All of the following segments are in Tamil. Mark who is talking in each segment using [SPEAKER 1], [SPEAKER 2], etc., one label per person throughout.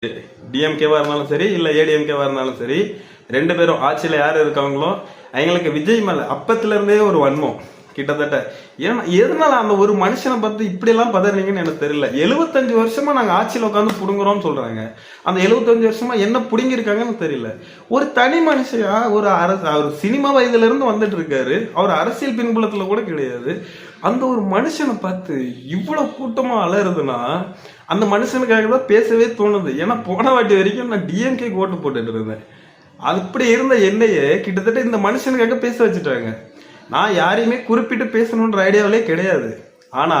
[SPEAKER 1] டிஎம்கேவா இருந்தாலும் சரி இல்ல ஏடிஎம்கேவா இருந்தாலும் சரி, ரெண்டு பேரும் ஆட்சியில யார் இருக்காங்களோ அவங்களுக்கு விஜய் மேல அப்பத்துல இருந்தே ஒரு வன்மம் கிட்டத்தட்ட. ஏன்னா எதனால அந்த ஒரு மனுஷனை பார்த்து இப்படி எல்லாம் பதறீங்கன்னு எனக்கு தெரியல. 75 வருஷமா நாங்க ஆட்சியில உட்காந்து புடுங்குறோம்னு சொல்றாங்க. அந்த 75 வருஷமா என்ன புடுங்கிருக்காங்கன்னு தெரியல. ஒரு தனி மனுஷையா ஒரு அவர் சினிமா வயதுல இருந்து வந்துட்டு இருக்காரு. அவர் அரசியல் பின்புலத்துல கூட கிடையாது. அந்த ஒரு மனுஷனை பார்த்து இவ்வளவு கூட்டமா அலறுதுன்னா அந்த மனுஷனுக்காக தான் பேசவே தோணுது. ஏன்னா போன வாட்டி வரைக்கும் நான் டிஎம்கே ஓட்டு போட்டுட்டு இருந்தேன். அப்படி இருந்த என்னையே கிட்டத்தட்ட இந்த மனுஷனுக்காக பேச வச்சுட்டாங்க. நான் யாரையுமே குறிப்பிட்டு பேசணுன்ற ஐடியாவிலே கிடையாது. ஆனா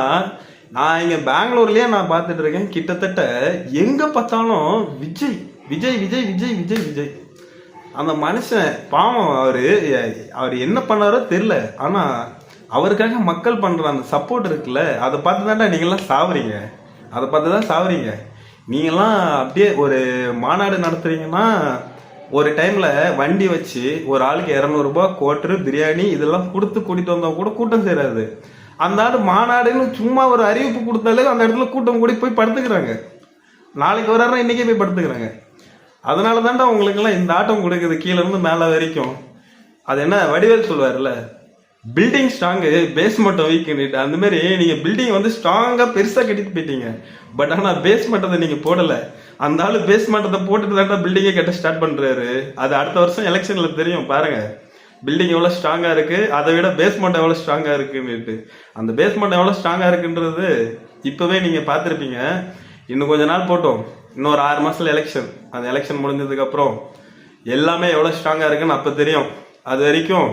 [SPEAKER 1] நான் இங்க பெங்களூர்லயே நான் பார்த்துட்டு இருக்கேன், கிட்டத்தட்ட எங்க பார்த்தாலும் விஜய் விஜய் விஜய் விஜய் விஜய் விஜய். அந்த மனுஷன் பாவம், அவர் என்ன பண்ணாரோ தெரியல. ஆனா அவருக்காக மக்கள் பண்ற அந்த சப்போர்ட் இருக்குல்ல, அதை பார்த்து தான்டா நீங்கெல்லாம் சாவுறீங்க. அதை பார்த்து தான் சாவுறீங்க. நீங்கெல்லாம் அப்படியே ஒரு மாநாடு நடத்துறீங்கன்னா ஒரு டைம்ல வண்டி வச்சு ஒரு ஆளுக்கு 200 ரூபாய் கோட்டரு பிரியாணி இதெல்லாம் கொடுத்து கூட்டிட்டு வந்தா கூட கூட்டம் சேராது. அந்த ஆள் மாநாடுன்னு சும்மா ஒரு அறிவிப்பு கொடுத்தாலே அந்த இடத்துல கூட்டம் கூடி போய் படுத்துக்கிறாங்க. நாளைக்கு வர்றாரு இன்னைக்கே போய் படுத்துக்கிறாங்க. அதனால தான்டா உங்களுக்கு எல்லாம் இந்த ஆட்டம் கொடுக்குது கீழே இருந்து மேல வரைக்கும். அது என்ன வடிவேல் சொல்வாருல்ல, பில்டிங் ஸ்ட்ராங்கு பேஸ்மெண்ட் வீக்குன்னுட்டு, அந்த மாதிரி நீங்க பில்டிங் வந்து ஸ்ட்ராங்கா பெருசா கட்டிட்டு போயிட்டீங்க. பட் ஆனா பேஸ்மெண்ட்டை நீங்க போடல. அந்த ஆளு பேஸ்மெண்ட்டை போட்டுட்டு தான் பில்டிங்கே கட்ட ஸ்டார்ட் பண்றாரு. அது அடுத்த வருஷம் எலெக்ஷன்ல தெரியும் பாருங்க. பில்டிங் எவ்வளவு ஸ்ட்ராங்கா இருக்கு, அதை விட பேஸ்மெண்ட் எவ்வளவு ஸ்ட்ராங்கா இருக்குன்னுட்டு. அந்த பேஸ்மெண்ட் எவ்வளவு ஸ்ட்ராங்கா இருக்குன்றது இப்பவே நீங்க பாத்திருப்பீங்க. இன்னும் கொஞ்ச நாள் போட்டோம், இன்னொரு 6 மாசத்துல எலெக்ஷன். அந்த எலெக்ஷன் முடிஞ்சதுக்கு அப்புறம் எல்லாமே எவ்வளவு ஸ்ட்ராங்கா இருக்குன்னு அப்ப தெரியும். அது வரைக்கும்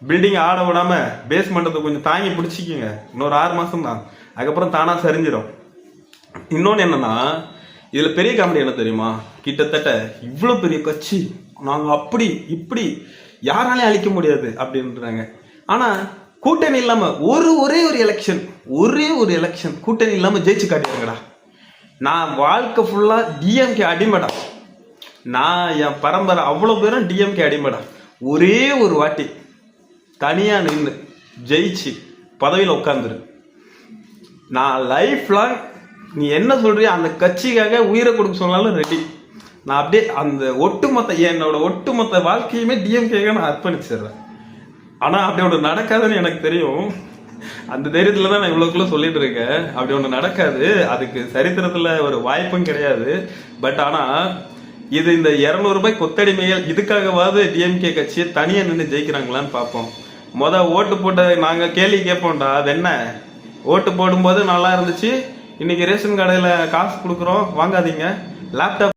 [SPEAKER 1] பில்டிங் ஆட விடாம பேஸ்மெண்ட்டை கொஞ்சம் தாங்கி பிடிச்சிக்கிங்க. இன்னொரு 6 மாசம் தான், அதுக்கப்புறம் தானா சரிஞ்சிடும். இன்னொன்னு என்னன்னா, இதுல பெரிய காமெடி என்ன தெரியுமா, கிட்டத்தட்ட இவ்வளவு பெரிய கட்சி நாங்க அப்படி இப்படி யாராலையும் அழிக்க முடியாது அப்படின்றாங்க. ஆனா கூட்டணி இல்லாம ஒரே ஒரு எலெக்ஷன் கூட்டணி இல்லாம ஜெயிச்சு காட்டிடுங்கடா. நான் வாழ்க்கை ஃபுல்லா டிஎம்கே அடிமடா. நான் என் பரம்பரை அவ்வளவு பேரும் டிஎம்கே அடிமடா. ஒரே ஒரு வாட்டி தனியா நின்று ஜெயிச்சு பதவியில உட்காந்துரு. நான் லைஃப் லாங் நீ என்ன சொல்றிய அந்த கட்சிக்காக உயிரை கொடுக்க சொன்னாலும் ரெடி. நான் அப்படியே அந்த என்னோட ஒட்டுமொத்த வாழ்க்கையுமே டிஎம்கேக்காக நான் அர்ப்பணிச்சிடுறேன். ஆனா அப்படி ஒன்று நடக்காதுன்னு எனக்கு தெரியும். அந்த தைரியத்துல தான் நான் இவ்வளவுக்குள்ள சொல்லிட்டு இருக்கேன். அப்படி ஒன்று நடக்காது, அதுக்கு சரித்திரத்துல ஒரு வாய்ப்பும் கிடையாது. பட் ஆனா இது இந்த 200 ரூபாய் கொத்தடிமைகள் இதுக்காகவாவது டிஎம்கே கட்சியை தனியா நின்று ஜெயிக்கிறாங்களான்னு பார்ப்போம். ஓட்டு போட்ட நாங்க கேள்வி கேட்போம்டா. அது என்ன, ஓட்டு போடும்போது நல்லா இருந்துச்சு, இன்னைக்கு ரேஷன் கடையில காசு கொடுக்குறோம் வாங்காதீங்க, லேப்டாப்